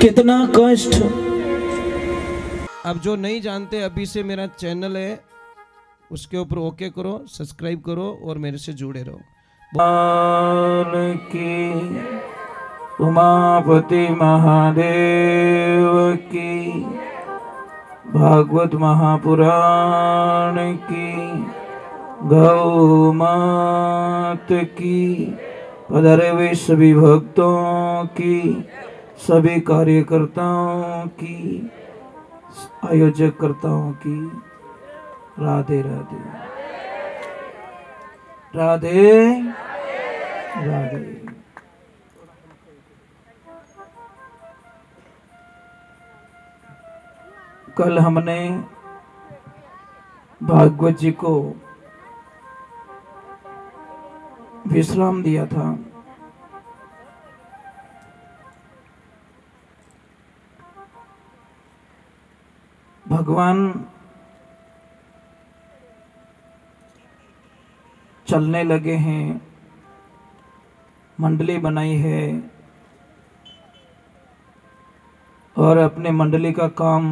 कितना कष्ट। अब जो नहीं जानते, अभी से मेरा चैनल है, उसके ऊपर ओके करो, सब्सक्राइब करो और मेरे से जुड़े रहो। की उमापति महादेव की, भागवत महापुराण की, गौ मात की, पधारे हुए सभी भक्तों की, सभी कार्यकर्ताओं की, आयोजक कर्ताओं की राधे राधे राधे राधे। कल हमने भागवत जी को विश्राम दिया था। भगवान चलने लगे हैं, मंडली बनाई है और अपने मंडली का काम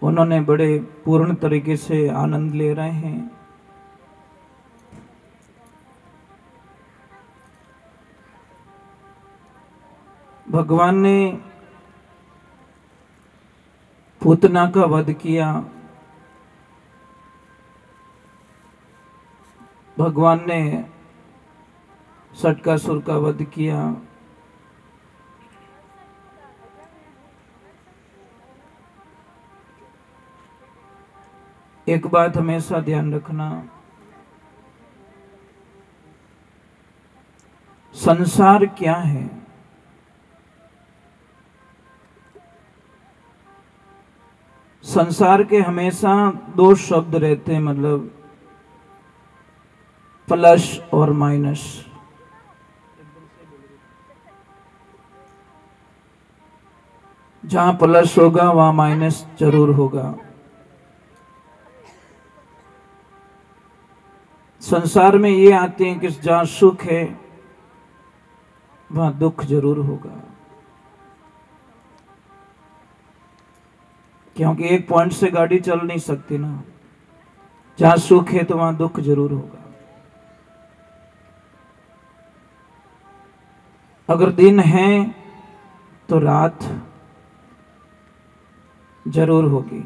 उन्होंने बड़े पूर्ण तरीके से आनंद ले रहे हैं। भगवान ने पूतना का वध किया, भगवान ने षटकासुर का वध किया, एक बात हमेशा ध्यान रखना, संसार क्या है? संसार के हमेशा दो शब्द रहते हैं, मतलब प्लस और माइनस। जहां प्लस होगा वहां माइनस जरूर होगा। संसार में ये आते हैं कि जहां सुख है वहां दुख जरूर होगा, क्योंकि एक पॉइंट से गाड़ी चल नहीं सकती ना। जहां सुख है तो वहां दुख जरूर होगा। अगर दिन है तो रात जरूर होगी।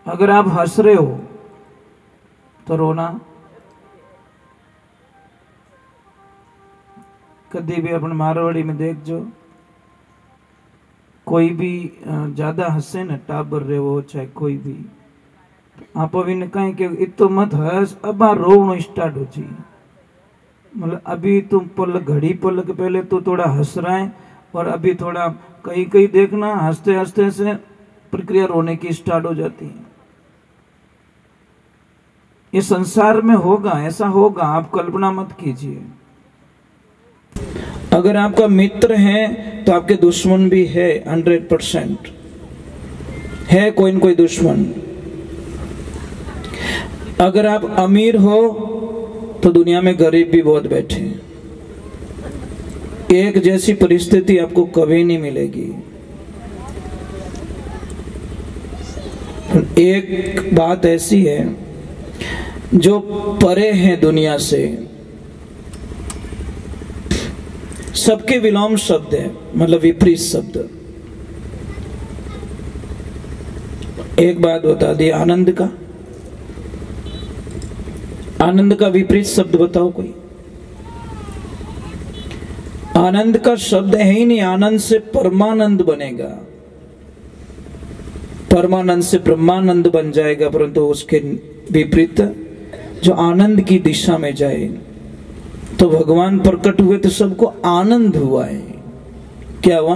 अगर आप हंस रहे हो तो रोना कभी भी अपन मारवाड़ी में देख जो, कोई भी ज्यादा हंसे न, टाबर रहे हो चाहे कोई भी, आप अभी ने कहें कि इतो मत हंस, अब रोवनो स्टार्ट हो जी। मतलब अभी तुम घड़ी पल के पहले तो थोड़ा हंस रहा है और अभी थोड़ा कहीं कहीं देखना हंसते हंसते से प्रक्रिया रोने की स्टार्ट हो जाती है। ये संसार में होगा, ऐसा होगा, आप कल्पना मत कीजिए। अगर आपका मित्र है तो आपके दुश्मन भी है, 100% है कोई न कोई दुश्मन। अगर आप अमीर हो तो दुनिया में गरीब भी बहुत बैठे हैं। एक जैसी परिस्थिति आपको कभी नहीं मिलेगी। एक बात ऐसी है, जो परे हैं दुनिया से, सबके विलोम शब्द है, मतलब विपरीत शब्द। एक बात बता दी, आनंद का, आनंद का विपरीत शब्द बताओ कोई। आनंद का शब्द है ही नहीं। आनंद से परमानंद बनेगा, परमानंद से ब्रह्मानंद बन जाएगा, परंतु उसके विपरीत जो आनंद की दिशा में जाए। तो भगवान प्रकट हुए तो सबको आनंद हुआ है। क्या हुआ?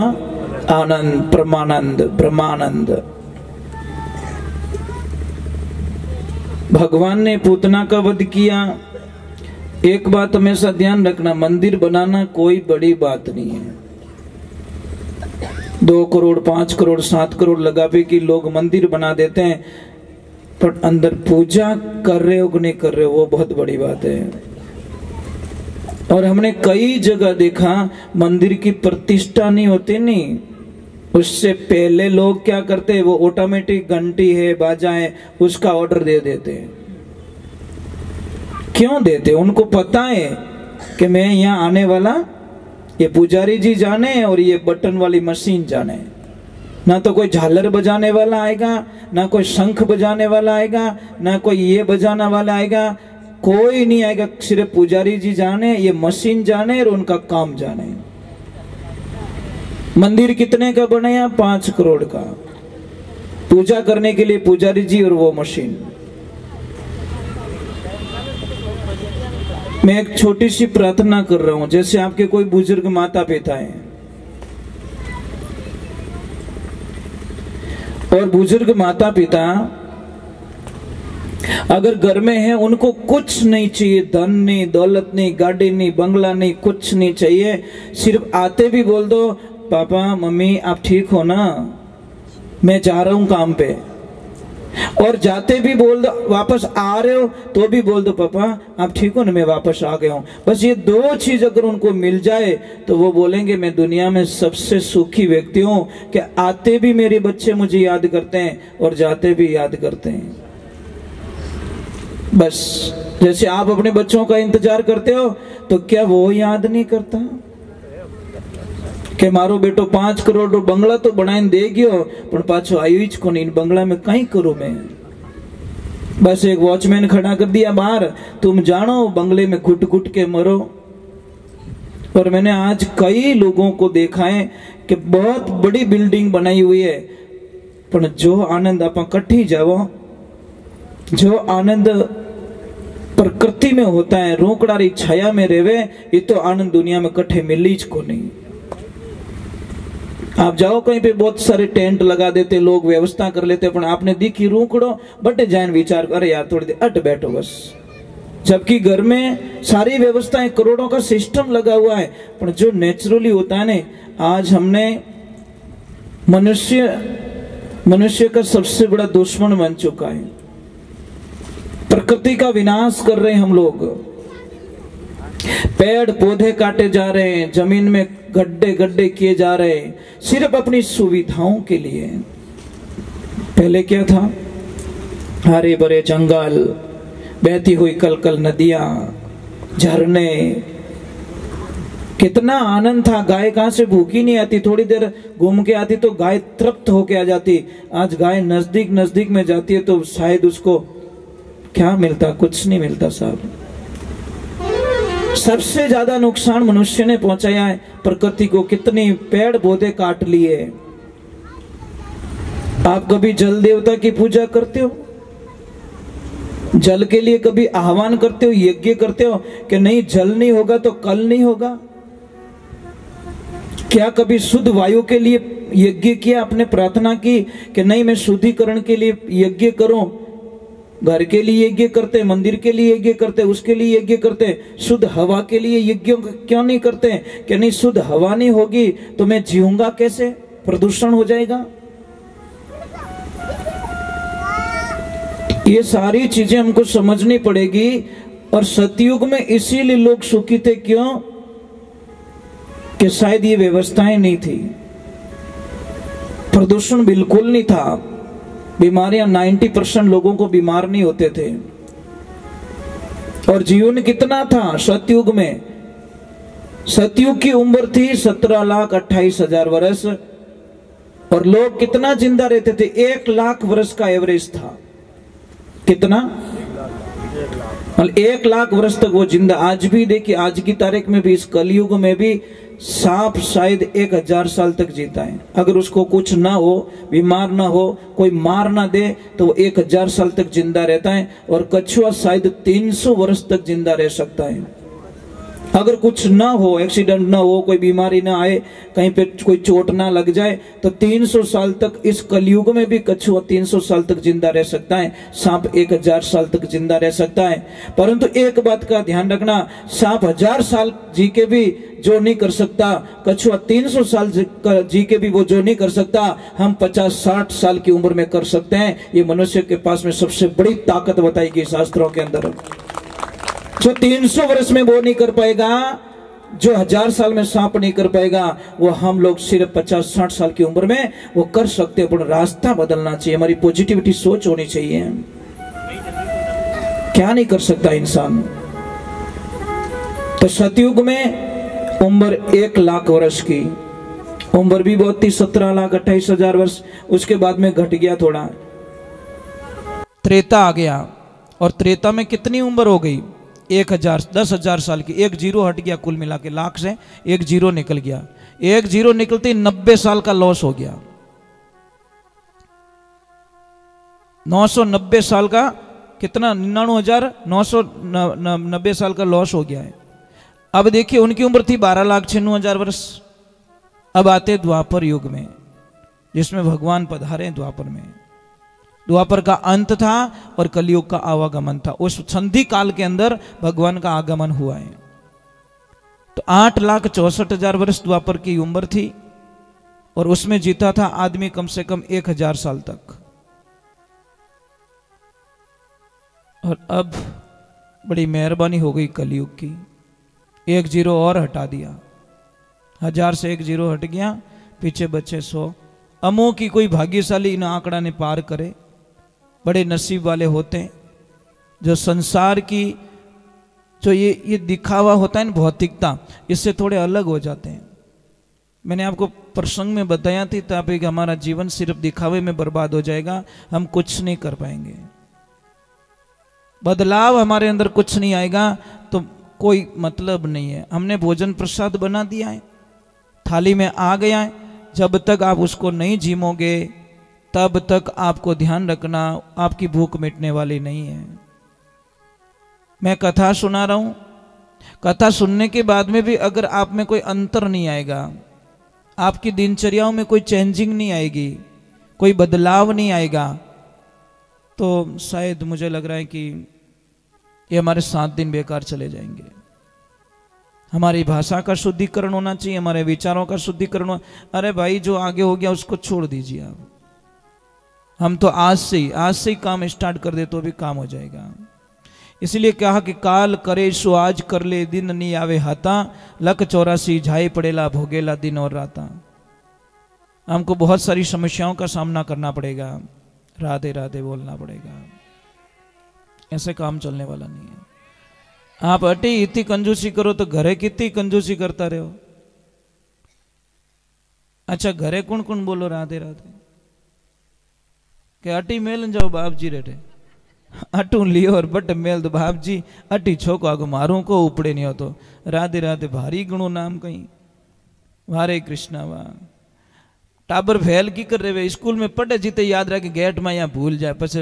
आनंद, परमानंद, ब्रह्मानंद। भगवान ने पूतना का वध किया। एक बात हमेशा ध्यान रखना, मंदिर बनाना कोई बड़ी बात नहीं है। 2 करोड़ 5 करोड़ 7 करोड़ लगा पे कि लोग मंदिर बना देते हैं, पर अंदर पूजा कर रहे हो कि नहीं कर रहे हो वो बहुत बड़ी बात है। और हमने कई जगह देखा मंदिर की प्रतिष्ठा नहीं होती, नहीं, उससे पहले लोग क्या करते हैं, वो ऑटोमेटिक घंटी है, बाजा है, उसका ऑर्डर दे देते हैं। क्यों देते? उनको पता है कि मैं यहाँ आने वाला, ये पुजारी जी जाने और ये बटन वाली मशीन जाने, ना तो कोई झालर बजाने वाला आएगा, ना कोई शंख बजाने वाला आएगा, ना कोई ये बजाने वाला आएगा, कोई नहीं आएगा। सिर्फ पुजारी जी जाने, ये मशीन जाने और उनका काम जाने। मंदिर कितने का बनाया? 5 करोड़ का। पूजा करने के लिए पुजारी जी और वो मशीन। मैं एक छोटी सी प्रार्थना कर रहा हूं, जैसे आपके कोई बुजुर्ग माता पिता हैं और बुजुर्ग माता पिता अगर घर में है, उनको कुछ नहीं चाहिए, धन नहीं, दौलत नहीं, गाड़ी नहीं, बंगला नहीं, कुछ नहीं चाहिए, सिर्फ आते भी बोल दो पापा मम्मी आप ठीक हो ना, मैं जा रहा हूं काम पे, और जाते भी बोल दो, वापस आ रहे हो तो भी बोल दो पापा आप ठीक हो ना, मैं वापस आ गया हूं। बस ये 2 चीज अगर उनको मिल जाए तो वो बोलेंगे मैं दुनिया में सबसे सुखी व्यक्ति हूं, कि आते भी मेरे बच्चे मुझे याद करते हैं और जाते भी याद करते हैं। बस जैसे आप अपने बच्चों का इंतजार करते हो, तो क्या वो याद नहीं करता कि मारो बेटो 5 करोड़ बंगला तो बनाने दे गयो, पर पाछो आयु को नहीं, बंगला में कहीं करूं मैं। बस एक वॉचमैन खड़ा कर दिया बाहर, तुम जानो बंगले में घुट घुट के मरो। और मैंने आज कई लोगों को देखा है कि बहुत बड़ी बिल्डिंग बनाई हुई है, पर जो आनंद आप कट्ठी जाओ, जो आनंद प्रकृति में होता है, रोकड़ारी छाया में रेवे, ये तो आनंद दुनिया में कट्ठे मिली को नहीं। आप जाओ कहीं पे बहुत सारे टेंट लगा देते लोग, व्यवस्था कर लेते, पर आपने दिखी रोकड़ो बटे जान विचार अरे यार थोड़ी देर अट बैठो बस, जबकि घर में सारी व्यवस्थाएं, करोड़ों का सिस्टम लगा हुआ है, पर जो नेचुरली होता है ना, आज हमने मनुष्य का सबसे बड़ा दुश्मन बन चुका है। प्रकृति का विनाश कर रहे हैं हम लोग, पेड़ पौधे काटे जा रहे हैं, जमीन में गड्ढे गड्ढे किए जा रहे हैं, सिर्फ अपनी सुविधाओं के लिए। पहले क्या था? हरे भरे जंगल, बहती हुई कलकल नदियां, झरने, कितना आनंद था। गाय कहां से भूखी नहीं आती, थोड़ी देर घूम के आती तो गाय तृप्त होके आ जाती। आज गाय नजदीक नजदीक में जाती है तो शायद उसको क्या मिलता? कुछ नहीं मिलता साहब। सबसे ज्यादा नुकसान मनुष्य ने पहुंचाया है प्रकृति को। कितनी पेड़ पौधे काट लिए। आप कभी जल देवता की पूजा करते हो? जल के लिए कभी आह्वान करते हो, यज्ञ करते हो कि नहीं जल नहीं होगा तो कल नहीं होगा? क्या कभी शुद्ध वायु के लिए यज्ञ किया, आपने प्रार्थना की कि नहीं मैं शुद्धिकरण के लिए यज्ञ करूं? घर के लिए यज्ञ करते, मंदिर के लिए यज्ञ करते, उसके लिए यज्ञ करते। शुद्ध हवा के लिए यज्ञ क्यों नहीं करते कि नहीं शुद्ध हवा नहीं होगी तो मैं जीऊंगा कैसे, प्रदूषण हो जाएगा। ये सारी चीजें हमको समझनी पड़ेगी। और सतयुग में इसीलिए लोग सुखी थे, क्यों? कि शायद ये व्यवस्थाएं नहीं थी, प्रदूषण बिल्कुल नहीं था, बीमारियां 90% लोगों को बीमार नहीं होते थे। और जीवन कितना था सतयुग में? सतयुग की उम्र थी 17,28,000 वर्ष, और लोग कितना जिंदा रहते थे? 1 लाख वर्ष का एवरेज था। कितना? 1 लाख वर्ष तक वो जिंदा। आज भी देखिए, आज की तारीख में भी, इस कलयुग में भी सांप शायद 1000 साल तक जीता है। अगर उसको कुछ ना हो, बीमार ना हो, कोई मार ना दे, तो वो 1000 साल तक जिंदा रहता है। और कछुआ शायद 300 वर्ष तक जिंदा रह सकता है। अगर कुछ ना हो, एक्सीडेंट ना हो, कोई बीमारी ना आए, कहीं पे कोई चोट ना लग जाए, तो 300 साल तक, इस कलयुग में भी कछुआ 300 साल तक जिंदा रह सकता है। सांप 1000 साल तक जिंदा रह सकता है। परंतु एक बात का ध्यान रखना, सांप 1000 साल जी के भी जो नहीं कर सकता, कछुआ 300 साल जी के भी वो जो नहीं कर सकता, हम 50-60 साल की उम्र में कर सकते हैं। ये मनुष्य के पास में सबसे बड़ी ताकत बताई गई शास्त्रों के अंदर। जो 300 वर्ष में वो नहीं कर पाएगा, जो 1000 साल में सांप नहीं कर पाएगा, वो हम लोग सिर्फ 50-60 साल की उम्र में वो कर सकते हैं। पर रास्ता बदलना चाहिए, हमारी पॉजिटिविटी सोच होनी चाहिए। क्या नहीं कर सकता इंसान। तो सतयुग में उम्र 1 लाख वर्ष की, उम्र भी बहुत थी, 17,28,000 वर्ष। उसके बाद में घट गया थोड़ा, त्रेता आ गया। और त्रेता में कितनी उम्र हो गई? 10,000 साल की। 1 जीरो हट गया, कुल मिला के लाख से 1 जीरो निकल गया। 1 जीरो निकलते 90 साल का लॉस हो गया। 990 साल का कितना, 99,990 साल का लॉस हो गया है। अब देखिए उनकी उम्र थी 12,96,000 वर्ष। अब आते द्वापर युग में, जिसमें भगवान पधारे द्वापर में। द्वापर का अंत था और कलयुग का आवागमन था। उस संधि काल के अंदर भगवान का आगमन हुआ है। तो 8,64,000 वर्ष द्वापर की उम्र थी और उसमें जीता था आदमी कम से कम 1,000 साल तक। और अब बड़ी मेहरबानी हो गई कलयुग की, 1 जीरो और हटा दिया। 1000 से 1 जीरो हट गया, पीछे बचे 100। अमो की कोई भाग्यशाली इन आंकड़ा ने पार करे। बड़े नसीब वाले होते हैं जो संसार की जो ये दिखावा होता है ना, भौतिकता, इससे थोड़े अलग हो जाते हैं। मैंने आपको प्रसंग में बताया थी ताकि हमारा जीवन सिर्फ दिखावे में बर्बाद हो जाएगा, हम कुछ नहीं कर पाएंगे, बदलाव हमारे अंदर कुछ नहीं आएगा तो कोई मतलब नहीं है। हमने भोजन प्रसाद बना दिया है, थाली में आ गया है, जब तक आप उसको नहीं झीमोगे तब तक आपको ध्यान रखना आपकी भूख मिटने वाली नहीं है। मैं कथा सुना रहा हूं, कथा सुनने के बाद में भी अगर आप में कोई अंतर नहीं आएगा, आपकी दिनचर्याओं में कोई चेंजिंग नहीं आएगी, कोई बदलाव नहीं आएगा, तो शायद मुझे लग रहा है कि ये हमारे 7 दिन बेकार चले जाएंगे। हमारी भाषा का शुद्धिकरण होना चाहिए, हमारे विचारों का शुद्धिकरण अरे भाई जो आगे हो गया उसको छोड़ दीजिए आप। हम तो आज से ही काम स्टार्ट कर दे तो भी काम हो जाएगा। इसलिए कहा कि काल करे सो आज कर ले, दिन नहीं आवे हाथा, लक 84 झाई पड़ेला भोगेला दिन और राता। हमको बहुत सारी समस्याओं का सामना करना पड़ेगा, राधे राधे बोलना पड़ेगा, ऐसे काम चलने वाला नहीं है। आप अटी इतनी कंजूसी करो तो घरे कितनी कंजूसी करता रहो। अच्छा घरे कौन कौन बोलो राधे राधे के अटी मेल जाओ बाप जी रेटे अटू लियो और बट मेल दो बाप जी अटी छोको आगो मारू को उपड़े नहीं हो तो राधे राधे भारी गुणो नाम कहीं हरे कृष्णा वाह। टाबर फैल की कर रहे स्कूल में पढ़े जीते याद रखे गेट में यहाँ भूल जाए पछ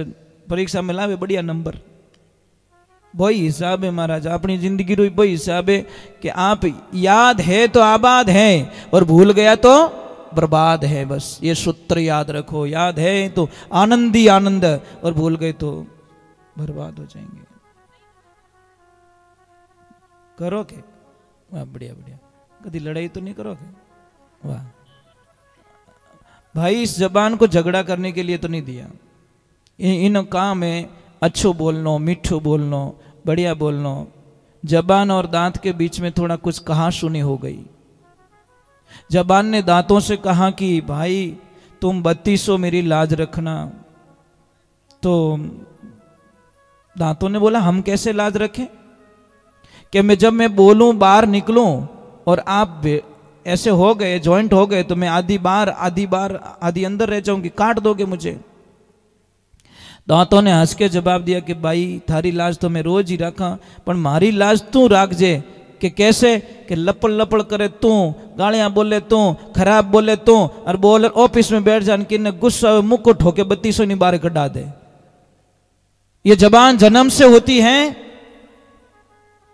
परीक्षा में लावे बढ़िया नंबर। वही हिसाब है महाराज, अपनी जिंदगी रो वही हिसाब है कि आप याद है तो आबाद है और भूल गया तो बर्बाद है। बस ये सूत्र याद रखो, याद है तो आनंद ही आनंद और भूल गए तो बर्बाद हो जाएंगे। करोगे वाह, बढ़िया बढ़िया, कभी लड़ाई तो नहीं करोगे वाह भाई। इस जबान को झगड़ा करने के लिए तो नहीं दिया, इन काम में अच्छो बोलनो, मीठो बोलनो, बढ़िया बोलनो। जबान और दांत के बीच में थोड़ा कुछ कहा सुनी हो गई। जबान ने दांतों से कहा कि भाई तुम 3200 मेरी लाज रखना, तो दांतों ने बोला हम कैसे लाज रखें कि मैं जब मैं बोलूं बाहर निकलूं और आप ऐसे हो गए, जॉइंट हो गए, तो मैं आधी आधी अंदर रह जाऊंगी, काट दोगे मुझे। दांतों ने हंस के जवाब दिया कि भाई थारी लाज तो मैं रोज ही रखा, पर मारी लाज तू राखजे। कि कैसे कि लपड़ लपड़ करे तू, गालियां बोले तू, खराब बोले तू, और बोल ऑफिस में बैठ जान कि गुस्सा मुक्को ठोके 3200 नहीं बाहर कटा दे। ये जबान जन्म से होती है,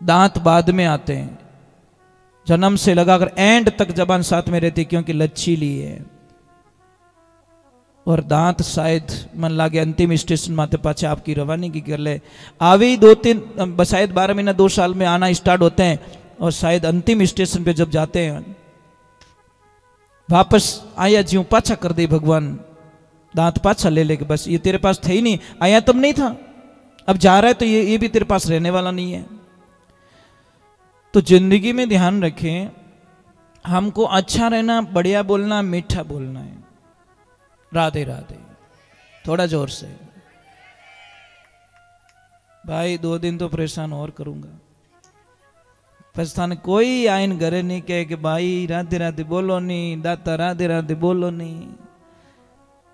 दांत बाद में आते हैं। जन्म से लगाकर एंड तक जबान साथ में रहती क्योंकि लचीली है। और दांत शायद मन लागे अंतिम स्टेशन माते पाचे आपकी रवानगी कर ले। आवी 2-3 शायद 12 महीना 2 साल में आना स्टार्ट होते हैं और शायद अंतिम स्टेशन पे जब जाते हैं वापस आया ज्यों पाछा कर दे भगवान, दांत पाछा ले लेके बस ये तेरे पास थे ही नहीं, आया तब नहीं था, अब जा रहा है तो ये भी तेरे पास रहने वाला नहीं है। तो जिंदगी में ध्यान रखें, हमको अच्छा रहना, बढ़िया बोलना, मीठा बोलना है। राधे राधे। थोड़ा जोर से भाई, 2 दिन तो परेशान और करूंगा। पछताने कोई आइन घरे नहीं कहे कि भाई राधे राधे बोलो नहीं, दाता राधे राधे बोलो नहीं।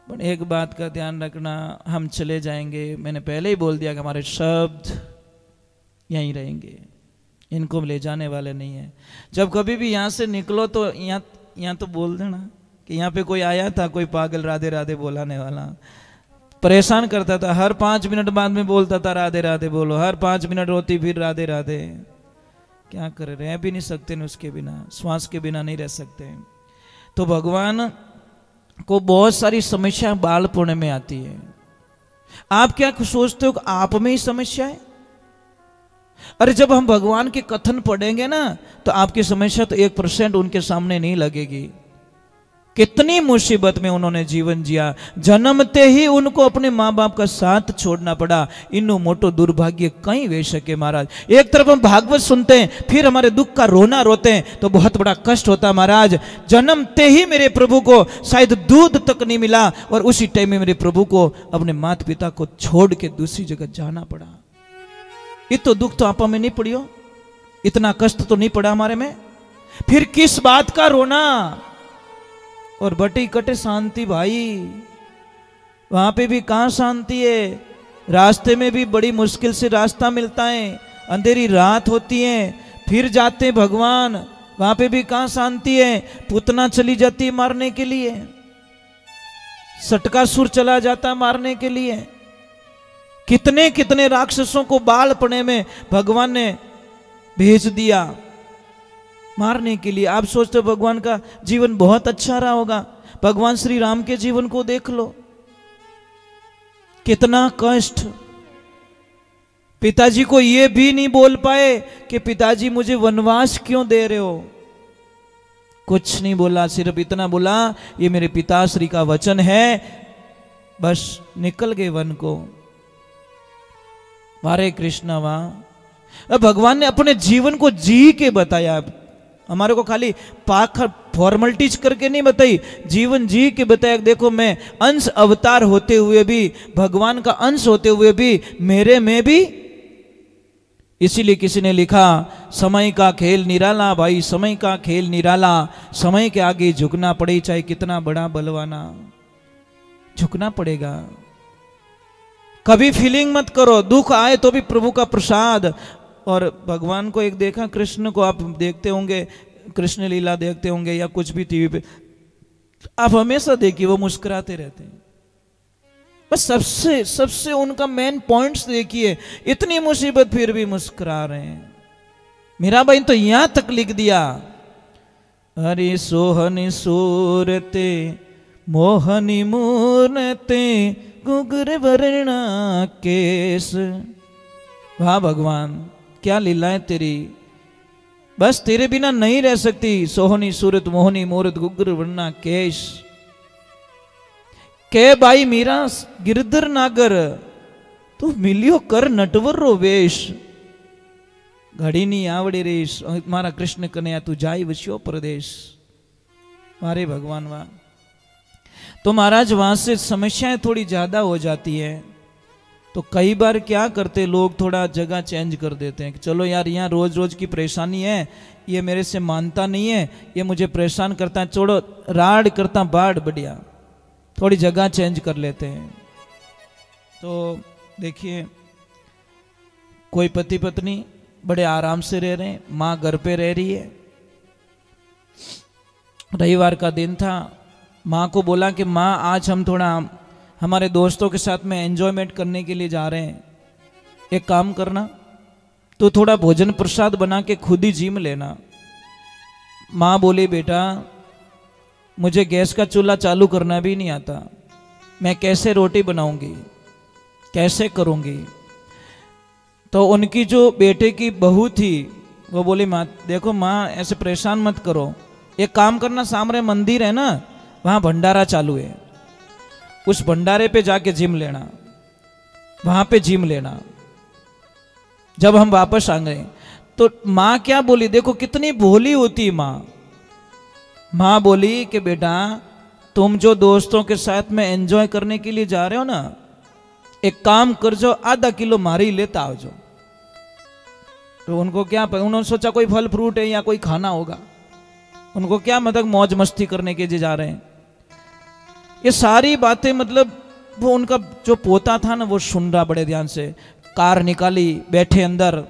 पर एक बात का ध्यान रखना, हम चले जाएंगे, मैंने पहले ही बोल दिया कि हमारे शब्द यहीं रहेंगे, इनको ले जाने वाले नहीं है। जब कभी भी यहाँ से निकलो तो यहाँ तो बोल देना कि यहाँ पे कोई आया था, कोई पागल राधे राधे बोलाने वाला, परेशान करता था। हर 5 मिनट बाद में बोलता था राधे राधे बोलो, हर 5 मिनट रोती फिर राधे राधे। क्या करे, रह भी नहीं सकते न उसके बिना, श्वास के बिना नहीं रह सकते। तो भगवान को बहुत सारी समस्या बालपण में आती है। आप क्या सोचते हो कि आप में ही समस्या है? अरे जब हम भगवान के कथन पढ़ेंगे ना, तो आपकी समस्या तो 1% उनके सामने नहीं लगेगी। कितनी मुसीबत में उन्होंने जीवन जिया, जन्मते ही उनको अपने माँ बाप का साथ छोड़ना पड़ा। इन्नु मोटो दुर्भाग्य कहीं वे सके महाराज। एक तरफ हम भागवत सुनते हैं, फिर हमारे दुख का रोना रोते हैं, तो बहुत बड़ा कष्ट होता है महाराज। जन्मते ही मेरे प्रभु को शायद दूध तक नहीं मिला, और उसी टाइम में मेरे प्रभु को अपने माता पिता को छोड़ के दूसरी जगह जाना पड़ा। ये तो दुख तो आपा में नहीं पड़ियो, इतना कष्ट तो नहीं पड़ा हमारे में। फिर किस बात का रोना? और बटी कटे शांति भाई, वहां पे भी कहां शांति है? रास्ते में भी बड़ी मुश्किल से रास्ता मिलता है, अंधेरी रात होती है, फिर जाते भगवान, वहां पे भी कहां शांति है? पूतना चली जाती है मारने के लिए, सटकासुर चला जाता मारने के लिए। कितने कितने राक्षसों को बालपने में भगवान ने भेज दिया मारने के लिए। आप सोचते हो भगवान का जीवन बहुत अच्छा रहा होगा? भगवान श्री राम के जीवन को देख लो, कितना कष्ट। पिताजी को ये भी नहीं बोल पाए कि पिताजी मुझे वनवास क्यों दे रहे हो। कुछ नहीं बोला, सिर्फ इतना बोला ये मेरे पिताश्री का वचन है, बस निकल गए वन को। हरे कृष्ण। वहां भगवान ने अपने जीवन को जी के बताया, हमारे को खाली पाखर फॉर्मलिटीज करके नहीं बताई, जीवन जी के बताया। देखो मैं अंश अवतार होते हुए भी, भगवान का अंश होते हुए भी, मेरे में भी। इसीलिए किसी ने लिखा, समय का खेल निराला भाई, समय का खेल निराला, समय के आगे झुकना पड़े, चाहे कितना बड़ा बलवाना, झुकना पड़ेगा। कभी फीलिंग मत करो, दुख आए तो भी प्रभु का प्रसाद। और भगवान को एक देखा, कृष्ण को आप देखते होंगे, कृष्ण लीला देखते होंगे या कुछ भी टीवी पे, आप हमेशा देखिए वो मुस्कुराते रहते हैं। बस सबसे उनका मेन पॉइंट्स देखिए, इतनी मुसीबत फिर भी मुस्कुरा रहे हैं। मीरा भाई तो यहां तक लिख दिया, हरि सोहनी सूरते मोहनी मूर्णते गुगर वर्णा केस। वाह भगवान, क्या लीलाएं तेरी, बस तेरे बिना नहीं रह सकती। सोहनी सूरत मोहनी मूरत गुगर वर्णा केश। के भाई मीरा गिरधर नागर, तू मिलियो कर नटवर रो वेश। घड़ी नी आवड़े रेश, मारा कृष्ण कन्हैया तू जाई वस्यो प्रदेश। मारे भगवान वाह। तो महाराज वहां से समस्याएं थोड़ी ज्यादा हो जाती है, तो कई बार क्या करते लोग, थोड़ा जगह चेंज कर देते हैं कि चलो यार यहाँ रोज रोज की परेशानी है, ये मेरे से मानता नहीं है, ये मुझे परेशान करता है, छोड़ो राड करता बाढ़ बढ़िया, थोड़ी जगह चेंज कर लेते हैं। तो देखिए कोई पति पत्नी बड़े आराम से रह रहे हैं, माँ घर पे रह रही है। रविवार का दिन था, माँ को बोला कि माँ आज हम थोड़ा हमारे दोस्तों के साथ में एंजॉयमेंट करने के लिए जा रहे हैं, एक काम करना, तो थोड़ा भोजन प्रसाद बना के खुद ही जिम लेना। माँ बोली बेटा मुझे गैस का चूल्हा चालू करना भी नहीं आता, मैं कैसे रोटी बनाऊंगी, कैसे करूंगी। तो उनकी जो बेटे की बहू थी वो बोली माँ देखो माँ ऐसे परेशान मत करो, एक काम करना, सामने मंदिर है ना, वहां भंडारा चालू है, उस भंडारे पे जाके जिम लेना, वहां पे जिम लेना। जब हम वापस आ गए तो माँ क्या बोली, देखो कितनी भोली होती माँ। माँ बोली कि बेटा तुम जो दोस्तों के साथ में एंजॉय करने के लिए जा रहे हो ना, एक काम कर जो, आधा किलो मारी लेता आओ जो। तो उनको क्या, उन्होंने सोचा कोई फल फ्रूट है या कोई खाना होगा, उनको क्या मतलब मौज मस्ती करने के लिए जा रहे हैं। ये सारी बातें मतलब वो उनका जो पोता था ना वो सुन रहा बड़े ध्यान से। कार निकाली, बैठे अंदर,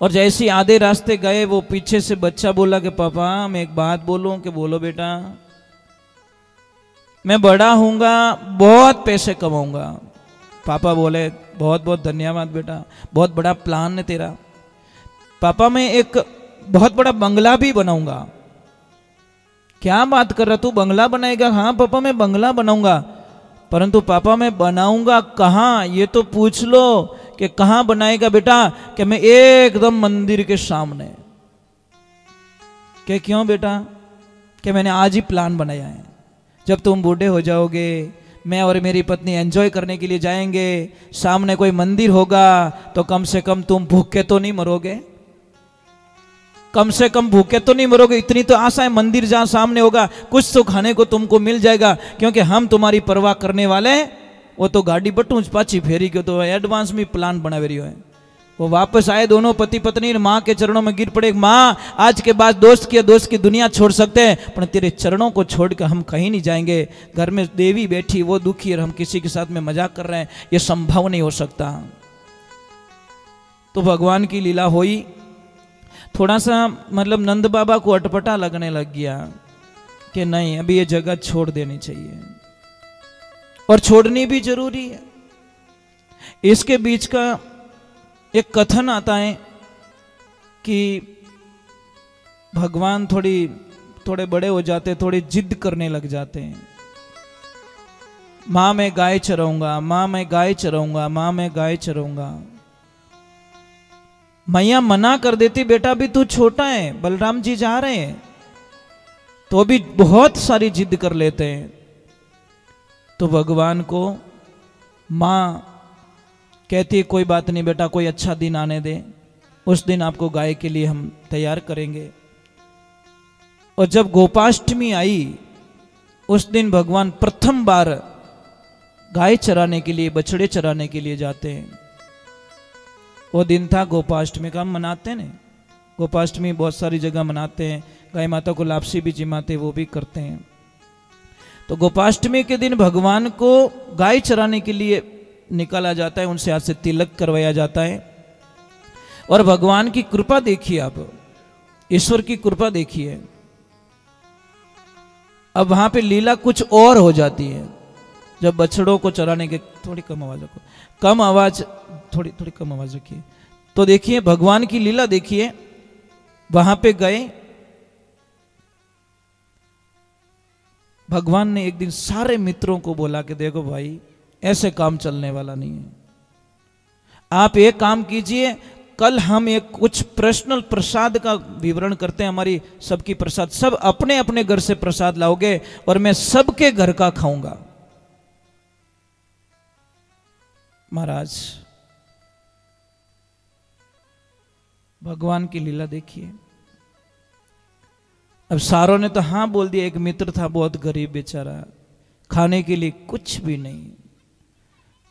और जैसे ही आधे रास्ते गए वो पीछे से बच्चा बोला कि पापा मैं एक बात बोलूं। कि बोलो बेटा। मैं बड़ा हूंगा, बहुत पैसे कमाऊंगा। पापा बोले बहुत बहुत धन्यवाद बेटा, बहुत बड़ा प्लान है तेरा। पापा मैं एक बहुत बड़ा बंगला भी बनाऊंगा। क्या बात कर रहा तू, बंगला बनाएगा? हाँ पापा मैं बंगला बनाऊंगा, परंतु पापा मैं बनाऊंगा कहाँ, ये तो पूछ लो कि कहाँ बनाएगा बेटा। कि मैं एकदम मंदिर के सामने। कि क्यों बेटा? कि मैंने आज ही प्लान बनाया है, जब तुम बूढ़े हो जाओगे मैं और मेरी पत्नी एंजॉय करने के लिए जाएंगे, सामने कोई मंदिर होगा तो कम से कम तुम भूखे तो नहीं मरोगे, कम से कम भूखे तो नहीं मरोगे, इतनी तो आशा है। मंदिर जहां सामने होगा कुछ तो खाने को तुमको मिल जाएगा, क्योंकि हम तुम्हारी परवाह करने वाले हैं। वो तो गाड़ी बटूंच पाची फेरी के तो एडवांस में प्लान बना रही है। वो वापस आए, दोनों पति पत्नी माँ के चरणों में गिर पड़े। माँ आज के बाद दोस्त की दुनिया छोड़ सकते हैं, पर तेरे चरणों को छोड़कर हम कहीं नहीं जाएंगे। घर में देवी बैठी, वो दुखी, और हम किसी के साथ में मजाक कर रहे हैं, ये संभव नहीं हो सकता। तो भगवान की लीला हुई। थोड़ा सा मतलब नंद बाबा को अटपटा लगने लग गया कि नहीं अभी ये जगह छोड़ देनी चाहिए, और छोड़नी भी जरूरी है। इसके बीच का एक कथन आता है कि भगवान थोड़े बड़े हो जाते, थोड़ी जिद करने लग जाते हैं। माँ मैं गाय चराऊंगा, माँ मैं गाय चराऊंगा, माँ मैं गाय चराऊंगा। मैया मना कर देती, बेटा भी तू छोटा है, बलराम जी जा रहे हैं, तो भी बहुत सारी जिद कर लेते हैं। तो भगवान को माँ कहती है कोई बात नहीं बेटा, कोई अच्छा दिन आने दे, उस दिन आपको गाय के लिए हम तैयार करेंगे। और जब गोपाष्टमी आई, उस दिन भगवान प्रथम बार गाय चराने के लिए, बछड़े चराने के लिए जाते हैं। वो दिन था गोपाष्टमी का, हम मनाते हैं ना, गोपाष्टमी बहुत सारी जगह मनाते हैं, गाय माता को लापसी भी जिमाते, वो भी करते हैं। तो गोपाष्टमी के दिन भगवान को गाय चराने के लिए निकाला जाता है, उनसे हाथ से तिलक करवाया जाता है। और भगवान की कृपा देखिए, आप ईश्वर की कृपा देखिए। अब वहां पे लीला कुछ और हो जाती है। जब बछड़ों को चराने के, थोड़ी कम आवाज रखो, कम आवाज, थोड़ी कम आवाज रखिए। तो देखिए भगवान की लीला देखिए। वहां पे गए, भगवान ने एक दिन सारे मित्रों को बोला कि देखो भाई ऐसे काम चलने वाला नहीं है, आप एक काम कीजिए, कल हम एक कुछ पर्सनल प्रसाद का विवरण करते हैं, हमारी सबकी प्रसाद, सब अपने अपने घर से प्रसाद लाओगे और मैं सबके घर का खाऊंगा। महाराज भगवान की लीला देखिए। अब सारों ने तो हाँ बोल दिया। एक मित्र था बहुत गरीब बेचारा, खाने के लिए कुछ भी नहीं।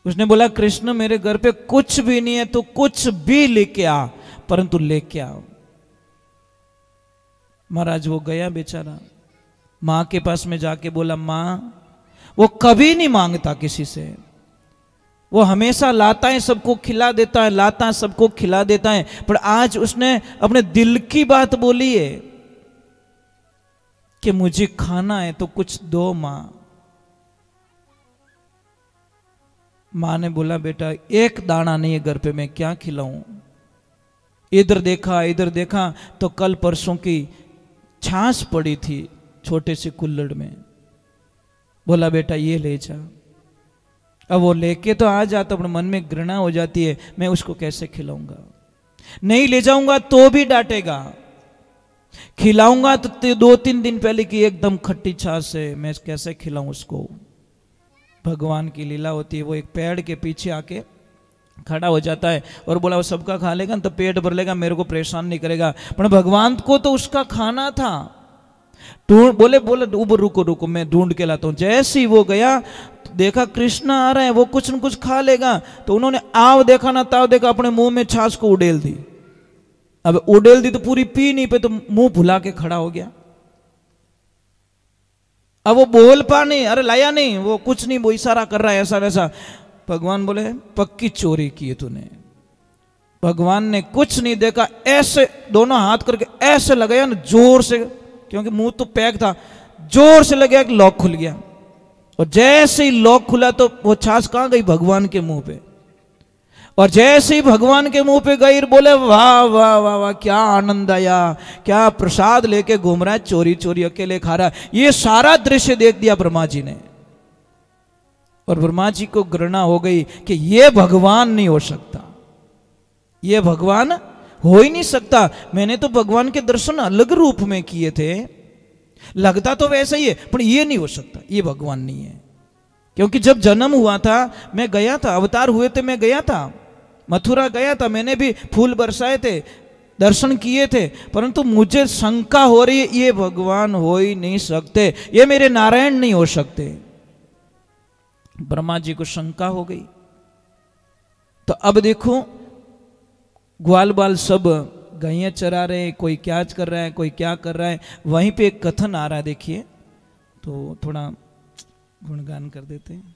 उसने बोला कृष्ण मेरे घर पे कुछ भी नहीं है, तो कुछ भी लेके आ, परंतु लेके आओ। महाराज वो गया बेचारा, माँ के पास में जाके बोला माँ, वो कभी नहीं मांगता किसी से, वो हमेशा लाता है, सबको खिला देता है, लाता है, सबको खिला देता है। पर आज उसने अपने दिल की बात बोली है कि मुझे खाना है तो कुछ दो माँ। माँ ने बोला बेटा एक दाना नहीं है घर पे, मैं क्या खिलाऊं। इधर देखा तो कल परसों की छाछ पड़ी थी छोटे से कुल्हड़ में। बोला बेटा ये ले जा। अब वो लेके तो आ जाता, अपने मन में घृणा हो जाती है, मैं उसको कैसे खिलाऊंगा। नहीं ले जाऊंगा तो भी डांटेगा, खिलाऊंगा तो 2-3 दिन पहले की एकदम खट्टी छाछ है, मैं कैसे खिलाऊं उसको। भगवान की लीला होती है। वो एक पेड़ के पीछे आके खड़ा हो जाता है और बोला वो सबका खा लेगा तो पेट भर लेगा, मेरे को परेशान नहीं करेगा। पर भगवान को तो उसका खाना था। बोले बोले रुको रुको मैं ढूंढ के लाता हूं। जैसे ही वो गया तो देखा कृष्ण आ रहे हैं, वो कुछ न कुछ खा लेगा। तो उन्होंने आव देखा ना ताव देखा, अपने मुंह में छाछ को उड़ेल दी। अब उड़ेल दी तो पूरी पी नहीं पे, तो मुंह भुला के खड़ा हो गया। अब वो बोल पा नहीं, अरे लाया नहीं, वो कुछ नहीं, वो इशारा कर रहा है ऐसा वैसा। भगवान बोले पक्की चोरी की है तूने। भगवान ने कुछ नहीं देखा, ऐसे दोनों हाथ करके ऐसे लगाया ना जोर से, क्योंकि मुंह तो पैक था, जोर से लगा कि लॉक खुल गया। और जैसे ही लॉक खुला तो वो छाछ कहां गई? भगवान के मुंह पे। और जैसे ही भगवान के मुंह पे गई, बोले वाह वाह वाह वाह, क्या आनंद आया, क्या प्रसाद लेके घूम रहा है, चोरी चोरी अकेले खा रहा है। ये सारा दृश्य देख दिया ब्रह्मा जी ने। और ब्रह्मा जी को घृणा हो गई कि ये भगवान नहीं हो सकता, ये भगवान हो ही नहीं सकता। मैंने तो भगवान के दर्शन अलग रूप में किए थे, लगता तो वैसा ही है, पर ये नहीं हो सकता, ये भगवान नहीं है। क्योंकि जब जन्म हुआ था मैं गया था, अवतार हुए थे मैं गया था, मथुरा गया था, मैंने भी फूल बरसाए थे, दर्शन किए थे, परंतु मुझे शंका हो रही है ये भगवान हो ही नहीं सकते, ये मेरे नारायण नहीं हो सकते। ब्रह्मा जी को शंका हो गई। तो अब देखो ग्वाल बाल सब गायें चरा रहे हैं, कोई क्या कर रहा है, कोई क्या कर रहा है। वहीं पे एक कथन आ रहा है, देखिए तो थोड़ा गुणगान कर देते हैं।